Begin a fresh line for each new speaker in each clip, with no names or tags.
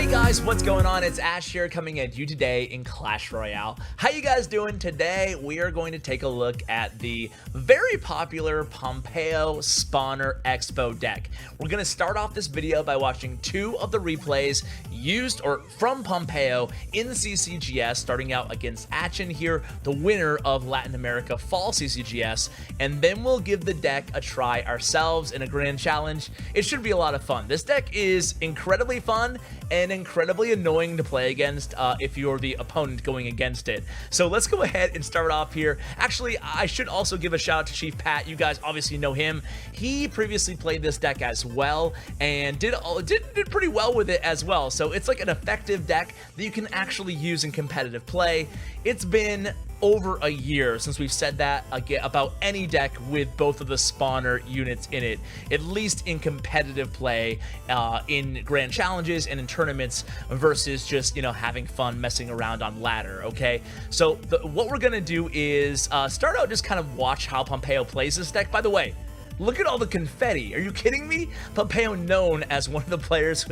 Hey guys, what's going on? It's Ash here coming at you today in Clash Royale. How you guys doing? Today we are going to take a look at the very popular Pompeyo Spawner Xbow deck. We're going to start off this video by watching two of the replays used or from Pompeyo in the CCGS, starting out against Achin here, the winner of Latin America Fall CCGS, and then we'll give the deck a try ourselves in a grand challenge. It should be a lot of fun. This deck is incredibly fun and incredibly annoying to play against if you're the opponent going against it. So let's go ahead and start off here. Actually, I should also give a shout out to Chief Pat. You guys obviously know him. He previously played this deck as well and did pretty well with it as well. So it's like an effective deck that you can actually use in competitive play. It's been over a year since we've said that again about any deck with both of the spawner units in it, at least in competitive play, in grand challenges and in tournaments, versus just, you know, having fun messing around on ladder. Okay, so what we're gonna do is start out, just kind of watch how Pompeyo plays this deck. By the way, look at all the confetti. Are you kidding me? Pompeyo, known as one of the players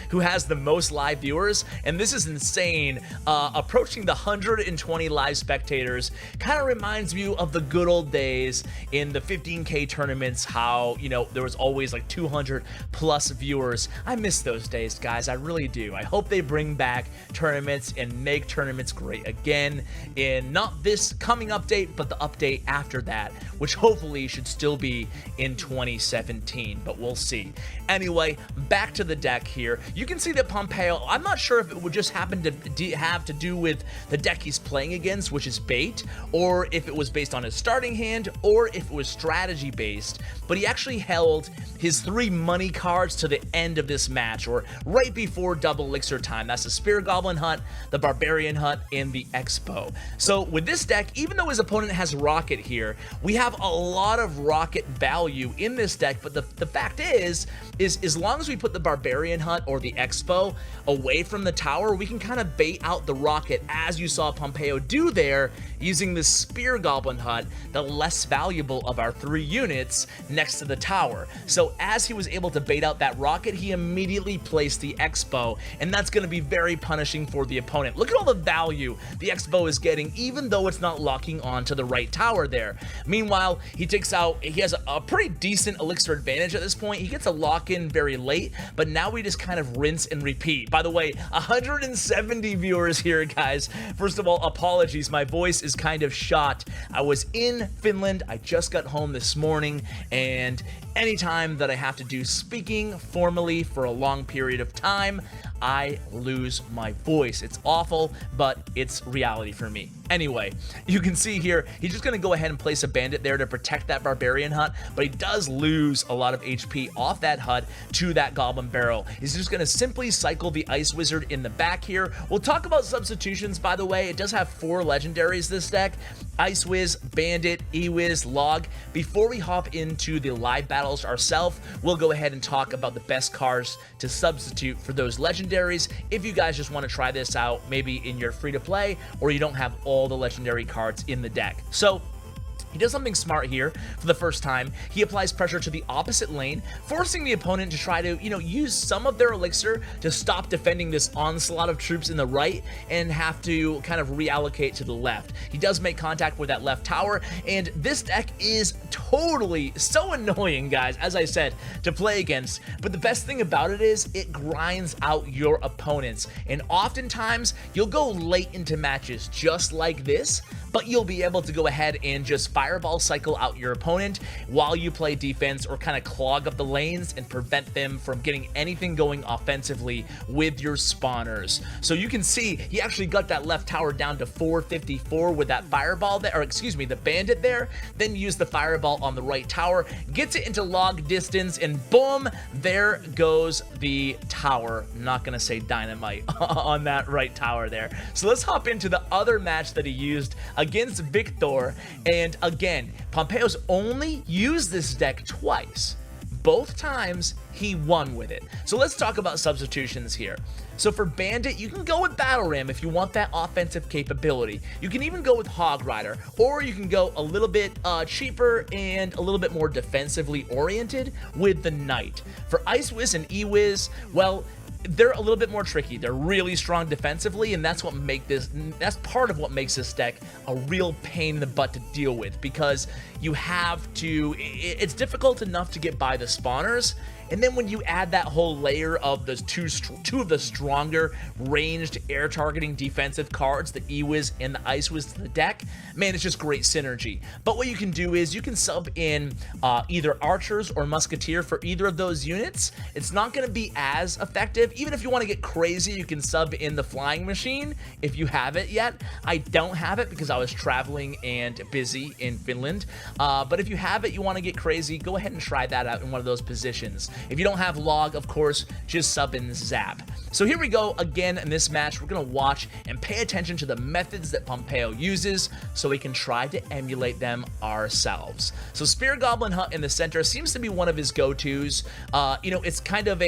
who has the most live viewers, and this is insane. Approaching the 120 live spectators kind of reminds me of the good old days in the 15K tournaments, how, you know, there was always like 200 plus viewers. I miss those days, guys. I really do. I hope they bring back tournaments and make tournaments great again in not this coming update, but the update after that, which hopefully should still be in 2017, but we'll see. Anyway, back to the deck here. You can see that Pompeyo, I'm not sure if it would just happen to have to do with the deck he's playing against, which is bait, or if it was based on his starting hand, or if it was strategy based, but he actually held his 3 money cards to the end of this match, or right before double elixir time. That's the Spear Goblin Hut, the Barbarian Hut, and the Xbow. So with this deck, even though his opponent has Rocket here, we have a lot of Rocket value in this deck, but the fact is as long as we put the Barbarian Hut or the Xbow away from the tower, we can kind of bait out the Rocket, as you saw Pompeyo do there, using the Spear Goblin Hut, the less valuable of our 3 units, next to the tower. So as he was able to bait out that Rocket, he immediately placed the Xbow, and that's going to be very punishing for the opponent. Look at all the value the Xbow is getting, even though it's not locking onto the right tower there. Meanwhile, he has a pretty decent elixir advantage at this point. He gets a lock-in very late, but now we just kind of rinse and repeat. By the way, 170 viewers here, guys. First of all, apologies. My voice is kind of shot. I was in Finland. I just got home this morning, and anytime that I have to do speaking formally for a long period of time, I lose my voice. It's awful, but it's reality for me. Anyway, you can see here, he's just going to go ahead and place a Bandit there to protect that Barbarian Hut, but he does lose a lot of HP off that Hut to that Goblin Barrel. He's just going to simply cycle the Ice Wizard in the back here. We'll talk about substitutions, by the way. It does have 4 legendaries, this deck: Ice Wiz, Bandit, E-Wiz, Log. Before we hop into the live battles ourselves, we'll go ahead and talk about the best cards to substitute for those legendaries if you guys just want to try this out, maybe in your free-to-play, or you don't have all the legendary cards in the deck. So he does something smart here for the first time. He applies pressure to the opposite lane, forcing the opponent to try to, you know, use some of their elixir to stop defending this onslaught of troops in the right and have to kind of reallocate to the left. He does make contact with that left tower, and this deck is totally so annoying, guys, as I said, to play against. But the best thing about it is it grinds out your opponents, and oftentimes you'll go late into matches just like this, but you'll be able to go ahead and just fireball cycle out your opponent while you play defense, or kind of clog up the lanes and prevent them from getting anything going offensively with your spawners. So you can see he actually got that left tower down to 454 with that fireball there, or excuse me, the Bandit there, then use the fireball on the right tower, gets it into log distance, and boom, there goes the tower. I'm not gonna say dynamite on that right tower there. So let's hop into the other match that he used against Victor, and again, Pompeyo's only used this deck twice. Both times he won with it. So let's talk about substitutions here. So for Bandit, you can go with Battle Ram if you want that offensive capability. You can even go with Hog Rider, or you can go a little bit cheaper and a little bit more defensively oriented with the Knight. For Ice Wiz and E-Wiz, well, they're a little bit more tricky. They're really strong defensively, and that's part of what makes this deck a real pain in the butt to deal with, because you have to, it's difficult enough to get by the spawners, and then when you add that whole layer of those two of the stronger ranged air targeting defensive cards, the E-Wiz and the Ice-Wiz to the deck, man, it's just great synergy. But what you can do is you can sub in either Archers or Musketeer for either of those units. It's not going to be as effective. Even if you want to get crazy, you can sub in the Flying Machine if you have it yet. I don't have it because I was traveling and busy in Finland. But if you have it, you want to get crazy, go ahead and try that out in one of those positions. If you don't have Log, of course, just sub in Zap. So here we go again in this match. We're going to watch and pay attention to the methods that Pompeyo uses so we can try to emulate them ourselves. So Spear Goblin Hut in the center seems to be one of his go-tos. You know, it's kind of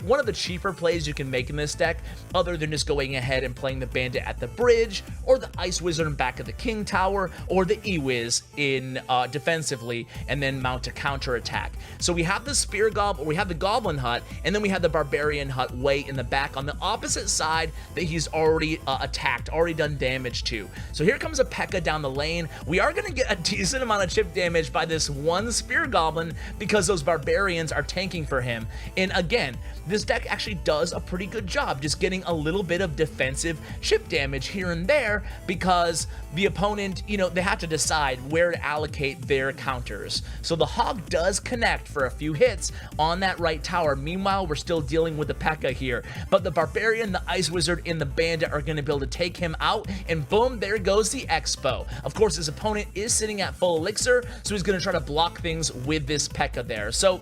one of the cheaper plays you can make in this deck, other than just going ahead and playing the Bandit at the bridge, or the Ice Wizard in back of the King Tower, or the E-Wiz in defensively, and then mount a counter attack. So we have the Spear Goblin, we have the Goblin Hut, and then we have the Barbarian Hut way in the back on the opposite side that he's already attacked, already done damage to. So here comes a P.E.K.K.A down the lane. We are going to get a decent amount of chip damage by this one Spear Goblin because those Barbarians are tanking for him. And again, this deck actually does a pretty good job just getting a little bit of defensive chip damage here and there, because the opponent, you know, they have to decide where to allocate their counters. So the Hog does connect for a few hits on that right tower. Meanwhile, we're still dealing with the P.E.K.K.A here, but the Barbarian, the Ice Wizard, and the Bandit are going to be able to take him out, and boom, there goes the Xbow. Of course, his opponent is sitting at full elixir, so he's going to try to block things with this P.E.K.K.A there. So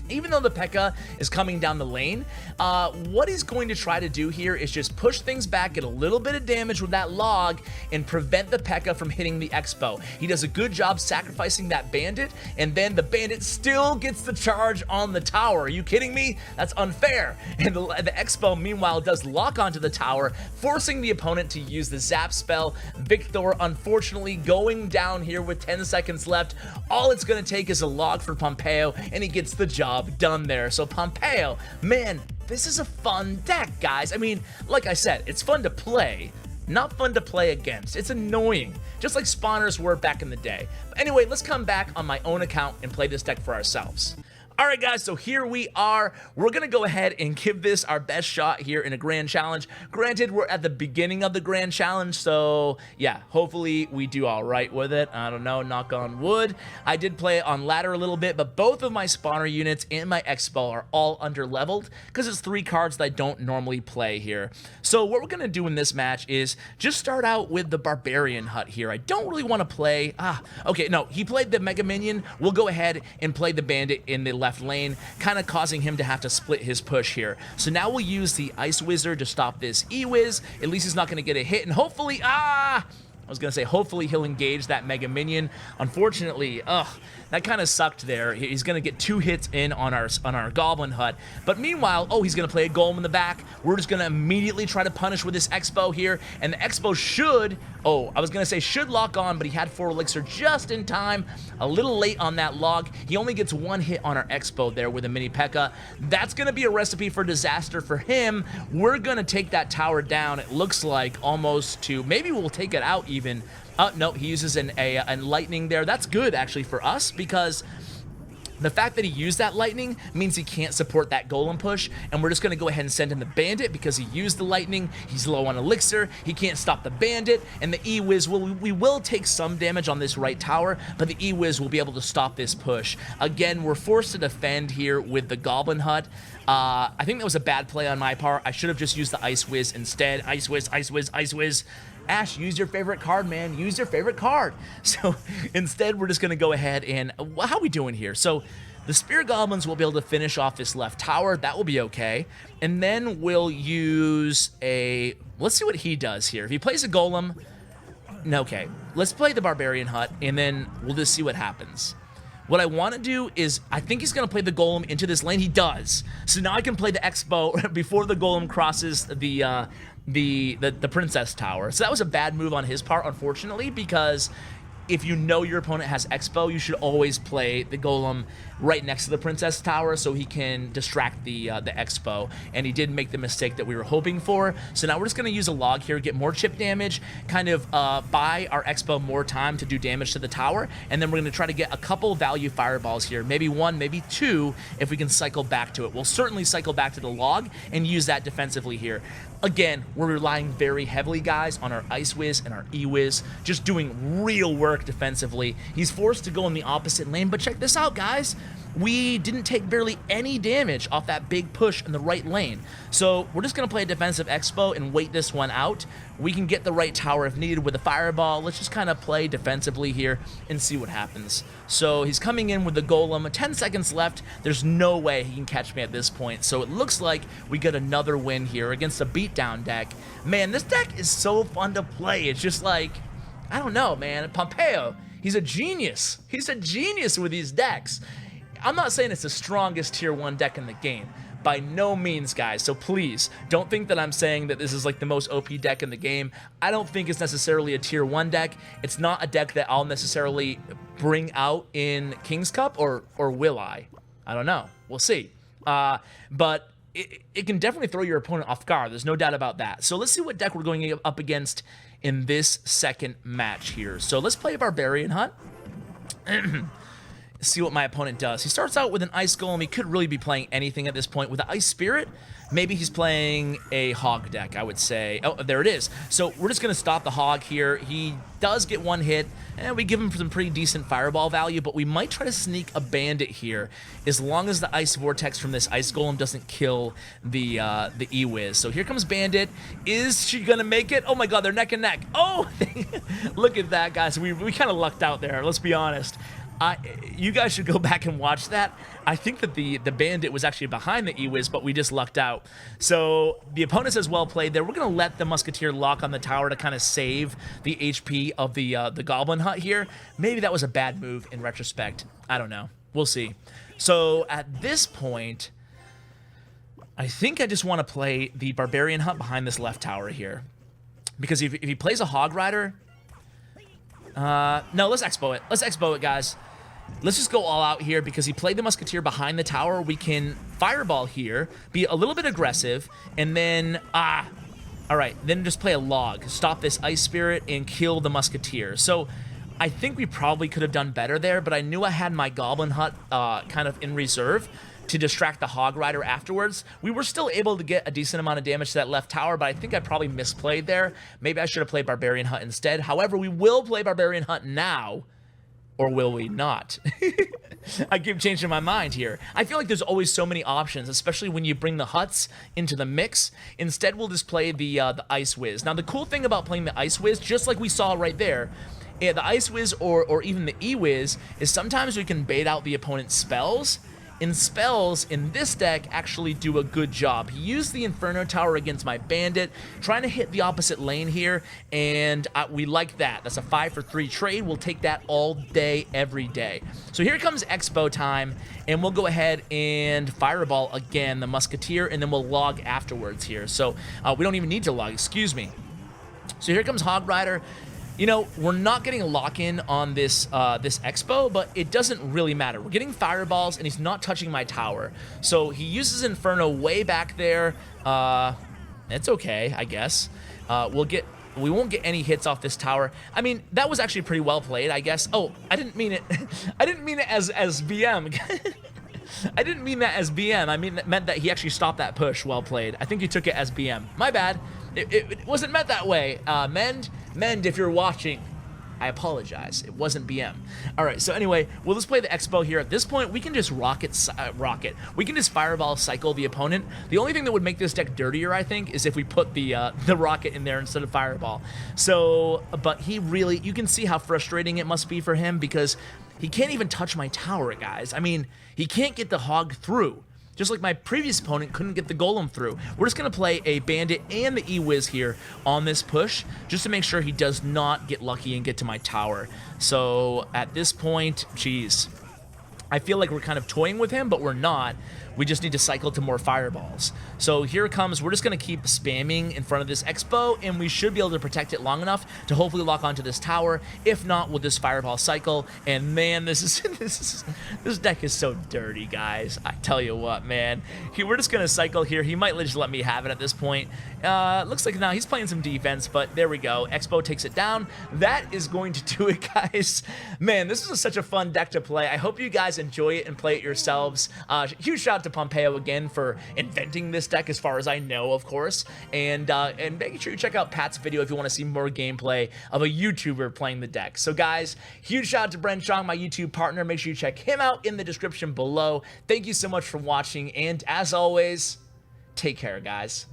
even though the P.E.K.K.A is coming down the lane, what he's going to try to do here is just push things back, get a little bit of damage with that Log, and prevent the P.E.K.K.A from hitting the Xbow. He does a good job sacrificing that Bandit, and then the Bandit still gets the charge on the tower. Are you kidding me? That's unfair. And the Xbow, meanwhile, does lock onto the tower, forcing the opponent to use the Zap spell. Victor, unfortunately, going down here with 10 seconds left. All it's going to take is a Log for Pompeyo, and he gets the job done there. So Pompeyo, man, this is a fun deck, guys. I mean, like I said, it's fun to play, not fun to play against. It's annoying, just like spawners were back in the day. But anyway, let's come back on my own account and play this deck for ourselves. Alright guys, so here we are. We're going to go ahead and give this our best shot here in a Grand Challenge. Granted, we're at the beginning of the Grand Challenge, so yeah, hopefully we do alright with it. I don't know, knock on wood. I did play it on ladder a little bit, but both of my spawner units and my Xbow are all under-leveled because it's 3 cards that I don't normally play here. So what we're going to do in this match is just start out with the Barbarian Hut here. I don't really want to play... okay, no, he played the Mega Minion. We'll go ahead and play the Bandit in the left lane, kind of causing him to have to split his push here. So now we'll use the Ice Wizard to stop this E-Wiz. At least he's not going to get a hit, and hopefully, I was going to say, hopefully he'll engage that Mega Minion. Unfortunately, that kind of sucked there. He's going to get 2 hits in on our Goblin Hut. But meanwhile, he's going to play a Golem in the back. We're just going to immediately try to punish with this Xbow here. And the Xbow should, I was going to say should lock on, but he had 4 elixir just in time. A little late on that Log. He only gets 1 hit on our Xbow there with a mini P.E.K.K.A. That's going to be a recipe for disaster for him. We're going to take that tower down, it looks like, almost to, maybe we'll take it out even. No, he uses an lightning there. That's good, actually, for us, because the fact that he used that lightning means he can't support that golem push, and we're just going to go ahead and send in the Bandit because he used the lightning. He's low on elixir. He can't stop the Bandit, and the E-Wiz, we will take some damage on this right tower, but the E-Wiz will be able to stop this push. Again, we're forced to defend here with the Goblin Hut. I think that was a bad play on my part. I should have just used the Ice Wiz instead. Ice Wiz, Ice Wiz, Ice Wiz. Ash, use your favorite card, man. Use your favorite card. So instead, we're just going to go ahead and... how are we doing here? So the Spear Goblins will be able to finish off this left tower. That will be okay. And then we'll use a... let's see what he does here. If he plays a Golem... no, okay. Let's play the Barbarian Hut, and then we'll just see what happens. What I want to do is, I think he's going to play the Golem into this lane. He does. So now I can play the Xbow before the Golem crosses the Princess Tower. So that was a bad move on his part, unfortunately, because if you know your opponent has Xbow, you should always play the Golem right next to the Princess Tower so he can distract the Xbow. And he did make the mistake that we were hoping for. So now we're just going to use a log here, get more chip damage, kind of buy our Xbow more time to do damage to the tower. And then we're going to try to get a couple value fireballs here. Maybe one, maybe two, if we can cycle back to it. We'll certainly cycle back to the log and use that defensively here. Again, we're relying very heavily, guys, on our Ice Wiz and our E-Wiz, just doing real work defensively. He's forced to go in the opposite lane, but check this out, guys. We didn't take barely any damage off that big push in the right lane. So we're just going to play a defensive Xbow and wait this one out. We can get the right tower if needed with a fireball. Let's just kind of play defensively here and see what happens. So he's coming in with the Golem. 10 seconds left. There's no way he can catch me at this point. So it looks like we get another win here against a beatdown deck. Man, this deck is so fun to play. It's just like, I don't know, man. Pompeyo, he's a genius. He's a genius with these decks. I'm not saying it's the strongest tier 1 deck in the game. By no means, guys. So please, don't think that I'm saying that this is like the most OP deck in the game. I don't think it's necessarily a tier 1 deck. It's not a deck that I'll necessarily bring out in King's Cup, or will I? I don't know. We'll see. But it can definitely throw your opponent off guard. There's no doubt about that. So let's see what deck we're going up against in this second match here. So let's play Barbarian Hut. See what my opponent does. He starts out with an Ice Golem. He could really be playing anything at this point. With the Ice Spirit, maybe he's playing a Hog deck, I would say. Oh, there it is. So we're just going to stop the Hog here. He does get one hit, and we give him some pretty decent fireball value, but we might try to sneak a Bandit here, as long as the Ice Vortex from this Ice Golem doesn't kill the E-Wiz. So here comes Bandit. Is she going to make it? Oh my god, they're neck and neck. Oh, look at that, guys. We kind of lucked out there, let's be honest. You guys should go back and watch that. I think that the Bandit was actually behind the E-Wiz, but we just lucked out. So the opponent says well played there. We're going to let the Musketeer lock on the tower to kind of save the HP of the Goblin Hut here. Maybe that was a bad move in retrospect. I don't know. We'll see. So at this point, I think I just want to play the Barbarian Hut behind this left tower here. Because if he plays a Hog Rider... no, let's Xbow it. Let's Xbow it, guys. Let's just go all out here because he played the Musketeer behind the tower. We can Fireball here, be a little bit aggressive, and then, all right, then just play a log. Stop this Ice Spirit and kill the Musketeer. So I think we probably could have done better there, but I knew I had my Goblin Hut kind of in reserve to distract the Hog Rider afterwards. We were still able to get a decent amount of damage to that left tower, but I think I probably misplayed there. Maybe I should have played Barbarian Hut instead. However, we will play Barbarian Hut now, or will we not? I keep changing my mind here. I feel like there's always so many options, especially when you bring the Huts into the mix. Instead, we'll just play the Ice Wiz. Now, the cool thing about playing the Ice Wiz, just like we saw right there, the Ice Wiz or even the E-Wiz, is sometimes we can bait out the opponent's spells. And spells in this deck actually do a good job. He used the Inferno Tower against my Bandit, trying to hit the opposite lane here, and we like that. That's a 5-for-3 trade. We'll take that all day, every day. So here comes Xbow time, and we'll go ahead and Fireball again, the Musketeer, and then we'll log afterwards here. So we don't even need to log, excuse me. So here comes Hog Rider. You know, we're not getting a lock-in on this this Xbow, but it doesn't really matter. We're getting fireballs, and he's not touching my tower. So he uses Inferno way back there. It's okay, I guess. We won't get any hits off this tower. I mean, that was actually pretty well played, I guess. Oh, I didn't mean it. I didn't mean it as BM. I didn't mean that as BM. I meant that he actually stopped that push. Well played. I think you took it as BM. My bad. It wasn't meant that way. Mend, if you're watching, I apologize. It wasn't BM. All right, so anyway, we'll just play the Xbow here. At this point, we can just rocket. We can just Fireball cycle the opponent. The only thing that would make this deck dirtier, I think, is if we put the rocket in there instead of Fireball. So, but he really, you can see how frustrating it must be for him because he can't even touch my tower, guys. I mean, he can't get the Hog through. Just like my previous opponent couldn't get the Golem through. We're just going to play a Bandit and the E-Wiz here on this push, just to make sure he does not get lucky and get to my tower. So at this point, geez, I feel like we're kind of toying with him, but we're not. We just need to cycle to more fireballs. So here it comes. We're just going to keep spamming in front of this Xbow, and we should be able to protect it long enough to hopefully lock onto this tower. If not, we'll just fireball cycle. And man, this deck is so dirty, guys. I tell you what, man. We're just going to cycle here. He might just let me have it at this point. Looks like now he's playing some defense, but there we go. Xbow takes it down. That is going to do it, guys. Man, this is such a fun deck to play. I hope you guys enjoy it and play it yourselves. Huge shout out to Pompeyo again for inventing this deck, as far as I know, of course. And making sure you check out Pat's video if you want to see more gameplay of a YouTuber playing the deck. So guys, huge shout out to Bren Chong, my YouTube partner. Make sure you check him out in the description below. Thank you so much for watching, and as always, take care, guys.